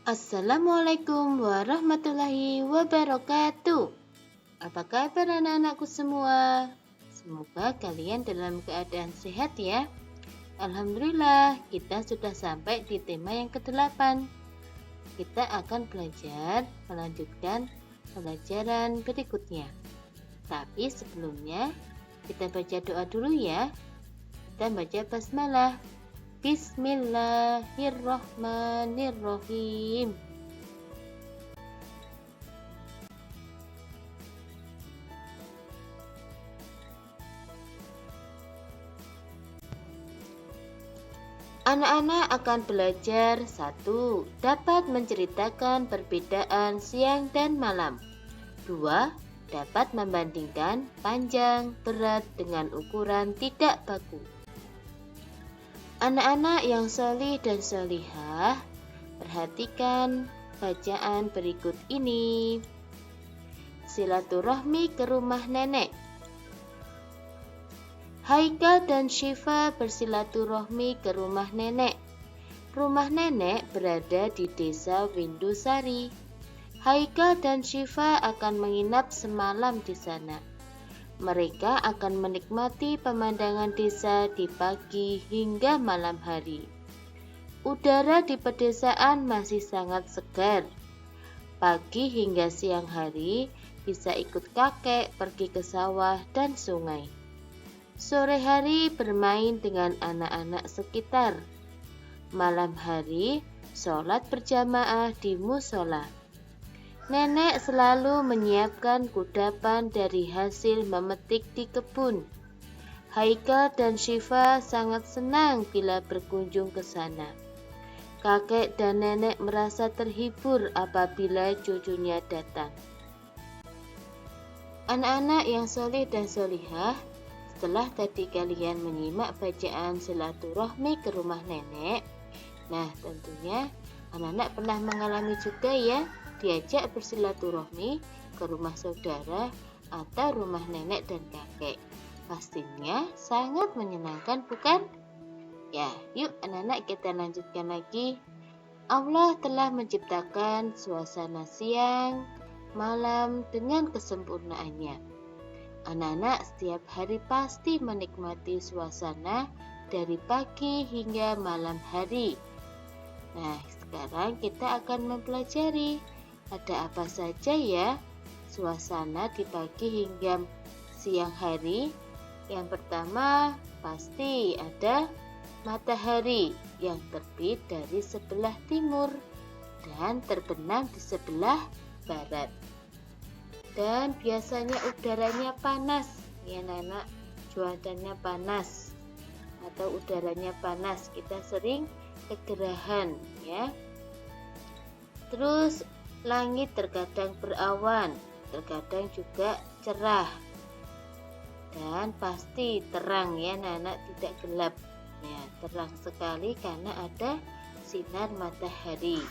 Assalamualaikum warahmatullahi wabarakatuh. Apa kabar anak-anakku semua? Semoga kalian dalam keadaan sehat ya. Alhamdulillah, kita sudah sampai di tema yang ke-8. Kita akan melanjutkan pelajaran berikutnya. Tapi sebelumnya, kita baca doa dulu ya. Kita baca basmalah. Bismillahirrahmanirrahim. Anak-anak akan belajar 1. Dapat menceritakan perbedaan siang dan malam. 2. Dapat membandingkan panjang, berat dengan ukuran tidak baku. Anak-anak yang solih dan solihah, perhatikan bacaan berikut ini. Silaturahmi ke rumah nenek. Haikal dan Syifa bersilaturahmi ke rumah nenek. Rumah nenek berada di desa Windusari. Haikal dan Syifa akan menginap semalam di sana. Mereka akan menikmati pemandangan desa di pagi hingga malam hari. Udara di pedesaan masih sangat segar. Pagi hingga siang hari bisa ikut kakek pergi ke sawah dan sungai. Sore hari bermain dengan anak-anak sekitar. Malam hari sholat berjamaah di musola. Nenek selalu menyiapkan kudapan dari hasil memetik di kebun. Haikal dan Syifa sangat senang bila berkunjung ke sana. Kakek dan nenek merasa terhibur apabila cucunya datang. Anak-anak yang soleh dan solihah, setelah tadi kalian menyimak bacaan silaturahmi ke rumah nenek, nah tentunya anak-anak pernah mengalami juga ya, diajak bersilaturahmi ke rumah saudara atau rumah nenek dan kakek. Pastinya sangat menyenangkan, bukan? Ya, yuk anak-anak kita lanjutkan lagi. Allah telah menciptakan suasana siang, malam dengan kesempurnaannya. Anak-anak setiap hari pasti menikmati suasana dari pagi hingga malam hari. Nah, sekarang kita akan mempelajari ada apa saja ya suasana di pagi hingga siang hari. Yang pertama pasti ada matahari yang terbit dari sebelah timur dan terbenam di sebelah barat. Dan biasanya udaranya panas ya anak-anak, cuacanya panas atau udaranya panas, kita sering kegerahan ya. Terus langit terkadang berawan, terkadang juga cerah, dan pasti terang ya anak-anak, tidak gelap ya, terang sekali karena ada sinar matahari.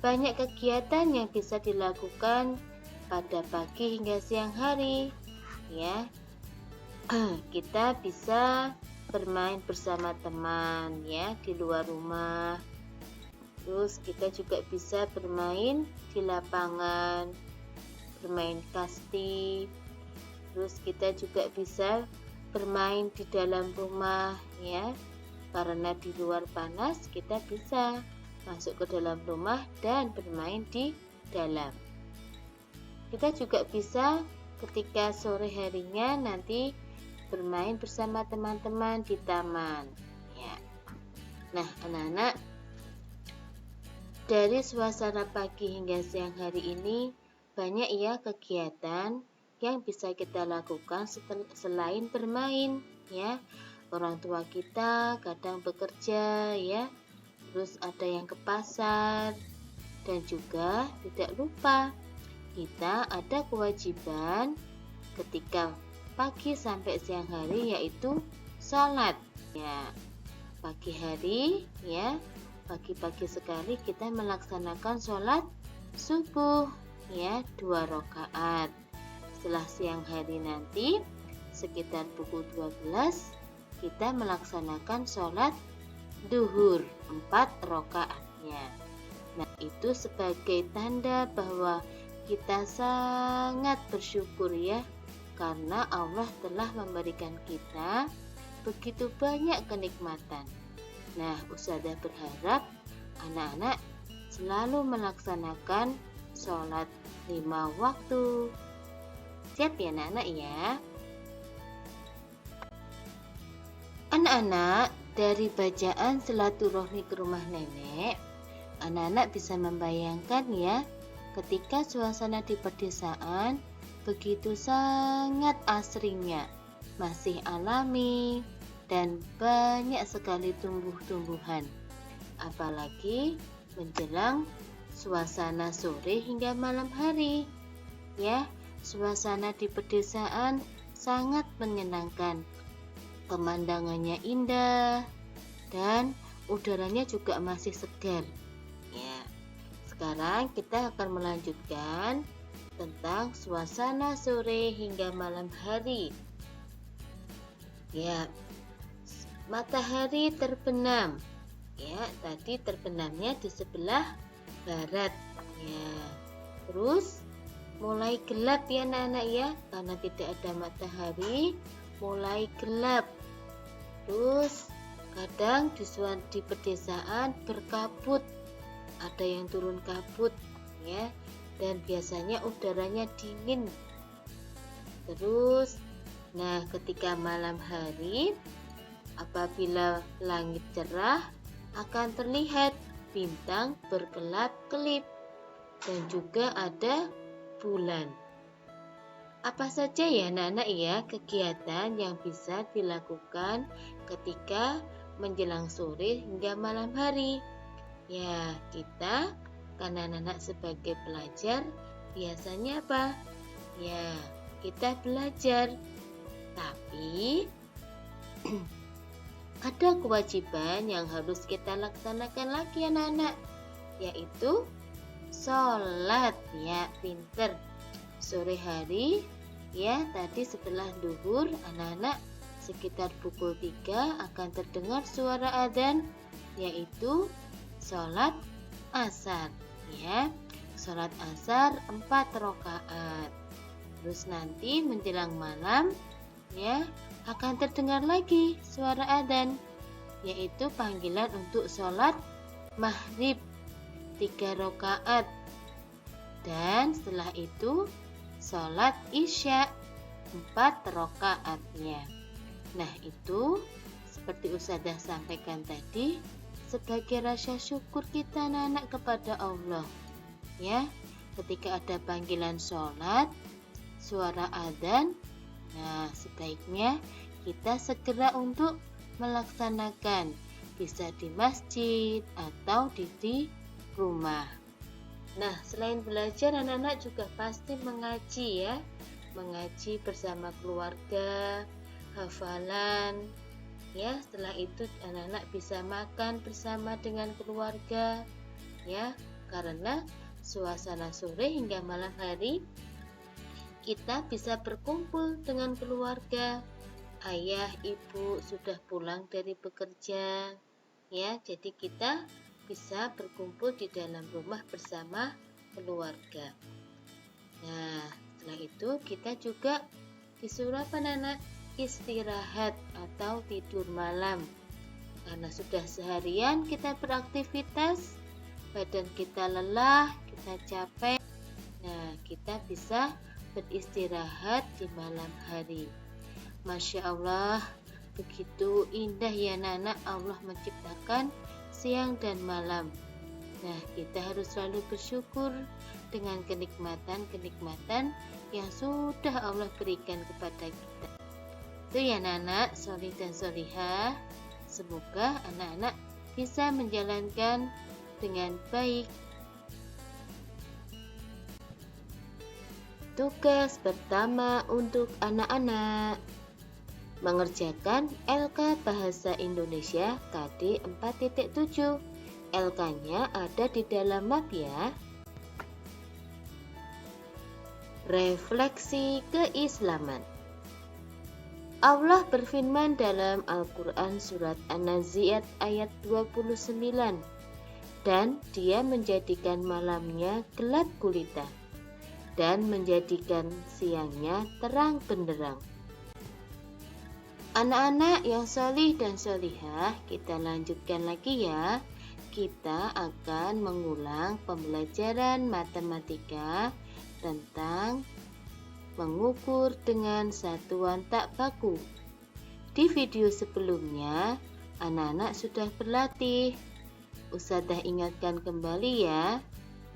Banyak kegiatan yang bisa dilakukan pada pagi hingga siang hari ya. Kita bisa bermain bersama teman ya di luar rumah. Terus kita juga bisa bermain di lapangan, bermain kasti. Terus kita juga bisa bermain di dalam rumah ya. Karena di luar panas, kita bisa masuk ke dalam rumah dan bermain di dalam. Kita juga bisa ketika sore harinya nanti bermain bersama teman-teman di taman ya. Nah, anak-anak, dari suasana pagi hingga siang hari ini banyak ya kegiatan yang bisa kita lakukan selain bermain ya. Orang tua kita kadang bekerja ya, terus ada yang ke pasar, dan juga tidak lupa kita ada kewajiban ketika pagi sampai siang hari, yaitu sholat ya. Pagi hari ya, pagi-pagi sekali kita melaksanakan sholat subuh ya, 2 rakaat. Setelah siang hari nanti sekitar pukul 12 kita melaksanakan sholat duhur 4 rakaatnya. Nah, itu sebagai tanda bahwa kita sangat bersyukur ya, karena Allah telah memberikan kita begitu banyak kenikmatan. Nah, Ustazah berharap anak-anak selalu melaksanakan sholat 5 waktu. Siap ya anak-anak ya? Anak-anak, dari bacaan silaturahmi ke rumah nenek, anak-anak bisa membayangkan ya, ketika suasana di pedesaan begitu sangat asrinya, masih alami dan banyak sekali tumbuh-tumbuhan. Apalagi menjelang suasana sore hingga malam hari. Ya, suasana di pedesaan sangat menyenangkan. Pemandangannya indah dan udaranya juga masih segar. Ya. Sekarang kita akan melanjutkan tentang suasana sore hingga malam hari. Ya, matahari terbenam. Ya, tadi terbenamnya di sebelah barat. Ya, terus mulai gelap ya anak-anak ya, karena tidak ada matahari, mulai gelap. Terus kadang di pedesaan berkabut, ada yang turun kabut ya, dan biasanya udaranya dingin. Terus nah, ketika malam hari apabila langit cerah akan terlihat bintang berkelap-kelip dan juga ada bulan. Apa saja ya anak-anak ya kegiatan yang bisa dilakukan ketika menjelang sore hingga malam hari? Ya, kita karena anak-anak sebagai pelajar biasanya apa? Ya, kita belajar. Tapi ada kewajiban yang harus kita laksanakan lagi anak-anak, yaitu sholat. Ya, pinter. Sore hari ya, tadi setelah duhur anak-anak sekitar pukul 3 akan terdengar suara adzan, yaitu sholat asar ya. Sholat asar 4 rakaat. Terus nanti menjelang malam ya akan terdengar lagi suara adzan, yaitu panggilan untuk sholat maghrib 3 rakaat. Dan setelah itu sholat isya 4 rakaatnya. Nah, itu seperti Ustazah sampaikan tadi sebagai rasa syukur kita anak-anak kepada Allah. Ya, ketika ada panggilan sholat, suara adzan, nah sebaiknya kita segera untuk melaksanakan, bisa di masjid atau di rumah. Nah, selain belajar, anak-anak juga pasti mengaji ya, mengaji bersama keluarga, hafalan. Ya, setelah itu anak-anak bisa makan bersama dengan keluarga, ya, karena suasana sore hingga malam hari kita bisa berkumpul dengan keluarga. Ayah, ibu sudah pulang dari bekerja, ya, jadi kita bisa berkumpul di dalam rumah bersama keluarga. Nah, setelah itu kita juga disuruh anak-anak istirahat atau tidur malam, karena sudah seharian kita beraktivitas, badan kita lelah, kita capek. Nah, kita bisa beristirahat di malam hari. Masya Allah, begitu indah ya anak-anak, Allah menciptakan siang dan malam. Nah, kita harus selalu bersyukur dengan kenikmatan-kenikmatan yang sudah Allah berikan kepada kita. Itu ya anak-anak, solih dan solihah. Semoga anak-anak bisa menjalankan dengan baik. Tugas pertama untuk anak-anak: mengerjakan LK Bahasa Indonesia KD 4.7. LK-nya ada di dalam map ya. Refleksi keislaman. Allah berfirman dalam Al-Quran surat An-Nazi'at ayat 29, dan dia menjadikan malamnya gelap gulita dan menjadikan siangnya terang benderang. Anak-anak yang solih dan solihah, kita lanjutkan lagi ya. Kita akan mengulang pembelajaran matematika tentang mengukur dengan satuan tak baku. Di video sebelumnya, anak-anak sudah berlatih. Ustadzah ingatkan kembali ya,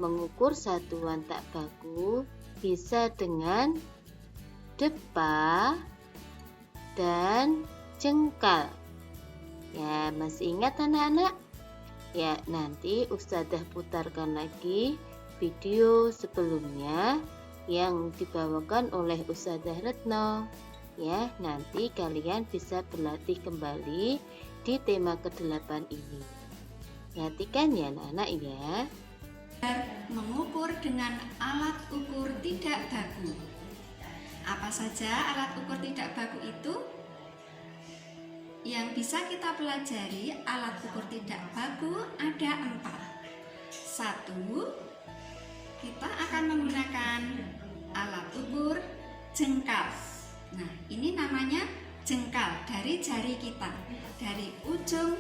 mengukur satuan tak baku bisa dengan depa dan jengkal. Ya, masih ingat anak-anak? Ya, nanti Ustadzah putarkan lagi video sebelumnya yang dibawakan oleh Ustadzah Retno. Ya, nanti kalian bisa berlatih kembali di tema ke-8 ini. Perhatikan ya anak-anak ya. Mengukur dengan alat ukur tidak baku. Apa saja alat ukur tidak baku itu? Yang bisa kita pelajari alat ukur tidak baku ada 4. 1. Kita akan menggunakan alat ukur jengkal. Nah, ini namanya jengkal dari jari kita, dari ujung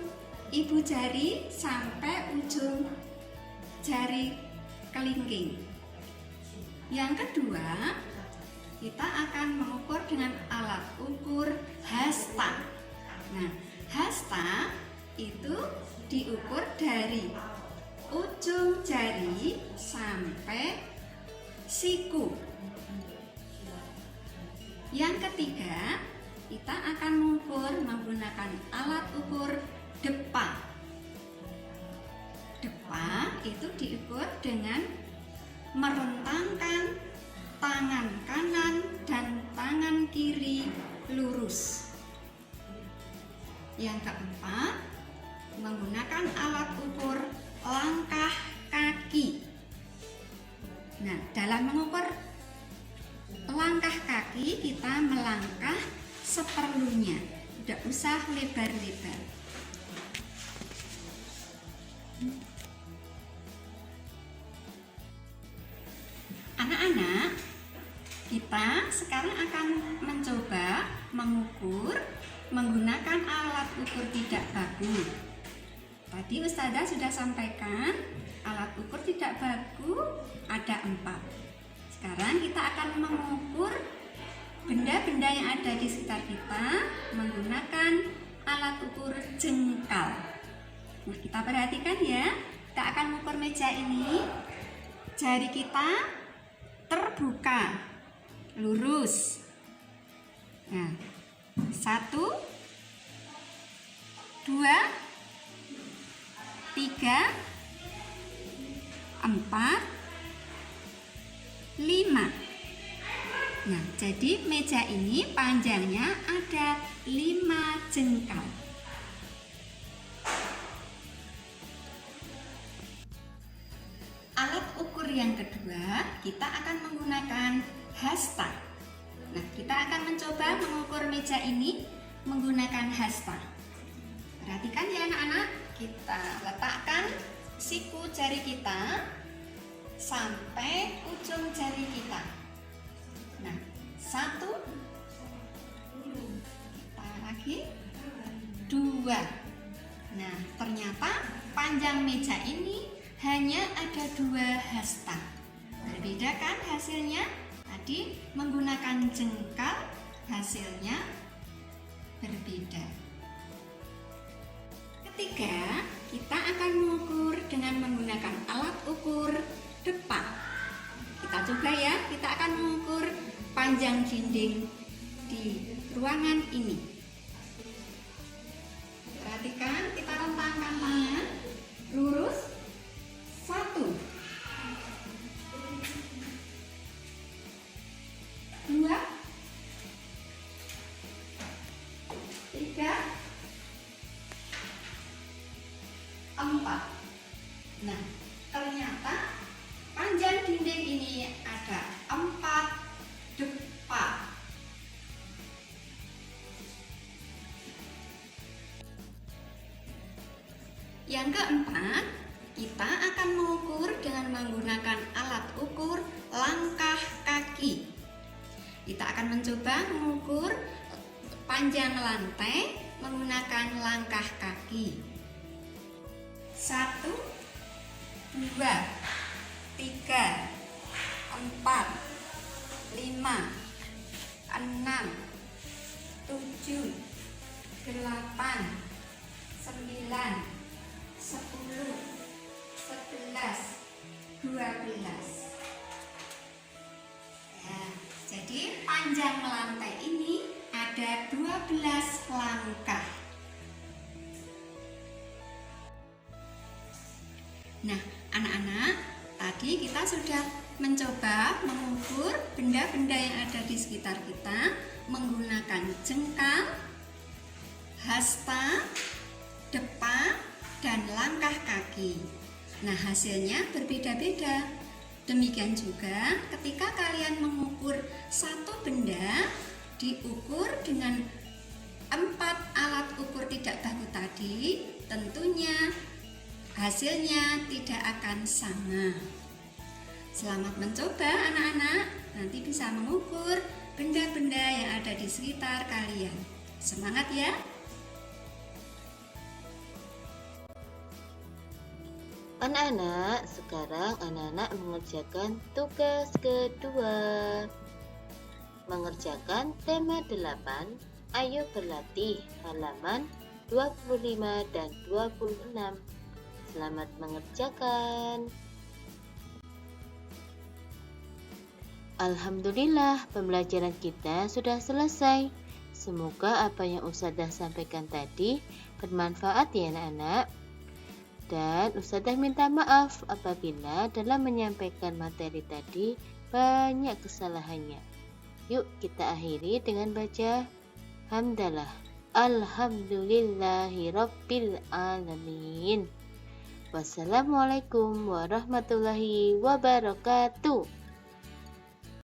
ibu jari sampai ujung jari kelingking. Yang kedua, kita akan mengukur dengan alat ukur hasta. Nah, hasta itu diukur dari ujung jari sampai siku. Yang ketiga, kita akan mengukur menggunakan alat ukur depa. Depa itu diukur dengan merentangkan tangan kanan dan tangan kiri lurus. Yang keempat, menggunakan alat ukur langkah kaki. Nah, dalam mengukur langkah kaki kita melangkah seperlunya, tidak usah lebar-lebar. Anak-anak, kita sekarang akan mencoba mengukur menggunakan alat ukur tidak baku. Tadi Ustadzah sudah sampaikan alat ukur tidak baku ada 4. Sekarang kita akan mengukur benda-benda yang ada di sekitar kita menggunakan alat ukur jengkal. Nah, kita perhatikan ya, kita akan mengukur meja ini. Jari kita terbuka, lurus. Nah, 1, 2, 3, 4, 5. Nah, jadi meja ini panjangnya ada 5 jengkal. Alat ukur yang kedua, kita akan menggunakan hasta. Nah, kita akan mencoba mengukur meja ini menggunakan hasta. Perhatikan ya anak-anak, kita letakkan siku jari kita sampai ujung jari kita. Nah, 1, kita lagi 2. Nah, ternyata panjang meja ini hanya ada 2 hasta. Berbeda kan hasilnya? Tadi menggunakan jengkal, hasilnya berbeda. Ketiga, kita akan mengukur dengan menggunakan alat ukur depa. Kita coba ya, kita akan mengukur panjang dinding di ruangan ini. Perhatikan, kita rentangkan tangan lurus. 1, 2, 3, 4. Nah, ternyata panjang dinding ini ada 4 depa. Yang keempat, kita mengukur dengan menggunakan alat ukur langkah kaki. Kita akan mencoba mengukur panjang lantai menggunakan langkah kaki. 1, 2, 3, 4, 5, 6, 7, 8, 9, 10, 11, 12. Ya, jadi panjang lantai ini ada 12 langkah. Nah, anak-anak, tadi kita sudah mencoba mengukur benda-benda yang ada di sekitar kita menggunakan jengkal, hasta, depa, dan langkah kaki. Nah, hasilnya berbeda-beda. Demikian juga ketika kalian mengukur satu benda diukur dengan 4 alat ukur tidak baku tadi, tentunya hasilnya tidak akan sama. Selamat mencoba anak-anak, nanti bisa mengukur benda-benda yang ada di sekitar kalian. Semangat ya! Anak-anak, sekarang anak-anak mengerjakan tugas kedua. Mengerjakan tema 8, ayo berlatih, halaman 25 dan 26. Selamat mengerjakan. Alhamdulillah, pembelajaran kita sudah selesai. Semoga apa yang Ustazah sampaikan tadi bermanfaat ya anak-anak. Dan Ustazah minta maaf apabila dalam menyampaikan materi tadi banyak kesalahannya. Yuk kita akhiri dengan baca hamdalah. Alhamdulillahirabbil alamin. Wassalamualaikum warahmatullahi wabarakatuh.